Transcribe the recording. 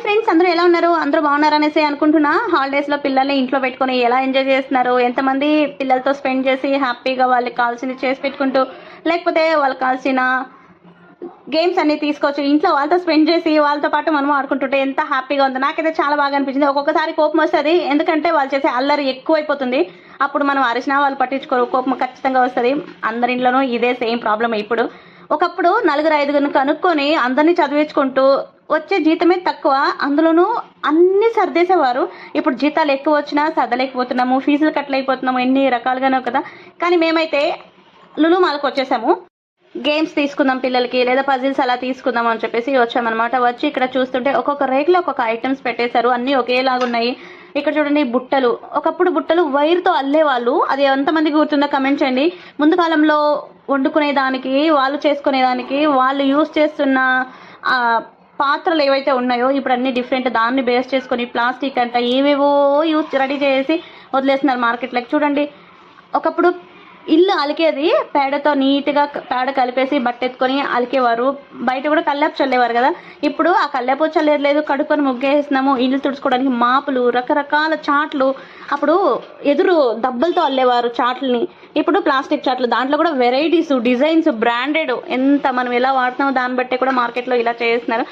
Friends, అందరూ ఎలా ఉన్నారు? అందరూ బాగున్నారనేసి అనుకుంటున్నా. హాలిడేస్లో పిల్లల్ని ఇంట్లో పెట్టుకొని ఎలా ఎంజాయ్ చేస్తున్నారు, ఎంతమంది పిల్లలతో స్పెండ్ చేసి హ్యాపీగా వాళ్ళకి కావాల్సింది చేసి పెట్టుకుంటూ, లేకపోతే వాళ్ళకి కావాల్సిన గేమ్స్ అన్ని తీసుకొచ్చి ఇంట్లో వాళ్ళతో స్పెండ్ చేసి వాళ్ళతో పాటు మనం ఆడుకుంటుంటే ఎంత హ్యాపీగా ఉందో. నాకైతే చాలా బాగా అనిపించింది. ఒక్కొక్కసారి కోపం వస్తుంది, ఎందుకంటే వాళ్ళు చేసే అల్లరి ఎక్కువైపోతుంది. అప్పుడు మనం అరిచినా వాళ్ళు పట్టించుకోరు, కోపం ఖచ్చితంగా వస్తుంది. అందరింట్లోనూ ఇదే సేమ్ ప్రాబ్లం. ఒకప్పుడు నలుగురు ఐదుగురిని కనుక్కొని అందరినీ చదివించుకుంటూ వచ్చే జీతమే తక్కువ, అందులోనూ అన్ని సర్దేసేవారు. ఇప్పుడు జీతాలు ఎక్కువ వచ్చినా సర్దలేకపోతున్నాము, ఫీజులు కట్టలేకపోతున్నాము, ఎన్ని రకాలుగానో కదా. కానీ మేమైతే లులు మాల్కి వచ్చేసాము. గేమ్స్ తీసుకుందాం పిల్లలకి, లేదా పజిల్స్ అలా తీసుకుందాం అని చెప్పేసి వచ్చామన్నమాట. వచ్చి ఇక్కడ చూస్తుంటే ఒక్కొక్క రేకులో ఒక్కొక్క ఐటమ్స్ పెట్టేశారు, అన్నీ ఒకేలాగున్నాయి. ఇక్కడ చూడండి బుట్టలు. ఒకప్పుడు బుట్టలు వైర్తో అల్లేవాళ్ళు, అది ఎంతమందికి గుర్తుందో కమెంట్ చేయండి. ముందు కాలంలో వండుకునేదానికి, వాళ్ళు చేసుకునేదానికి, వాళ్ళు యూజ్ చేస్తున్న పాత్రలు ఏవైతే ఉన్నాయో ఇప్పుడు అన్ని డిఫరెంట్. దాన్ని బేస్ చేసుకొని ప్లాస్టిక్ అంట ఏవేవో రెడీ చేసి వదిలేస్తున్నారు మార్కెట్లోకి. చూడండి, ఒకప్పుడు ఇల్లు అలికేది పేడతో, నీట్గా పేడ కలిపేసి బట్టెత్తుకొని అలికేవారు. బయట కూడా కల్లాపు చల్లేవారు కదా. ఇప్పుడు ఆ కల్లాపు చల్లేది లేదు, కడుక్కొని ముగ్గేస్తున్నాము. ఇల్లు తుడుచుకోవడానికి మాపులు, రకరకాల చాట్లు. అప్పుడు ఎదురు దబ్బలతో అల్లేవారు చాట్లని, ఇప్పుడు ప్లాస్టిక్ చాట్లు. దాంట్లో కూడా వెరైటీస్, డిజైన్స్, బ్రాండెడ్. ఎంత మనం ఎలా వాడుతున్నామో దాన్ని బట్టే కూడా మార్కెట్లో ఇలా చేస్తున్నారు.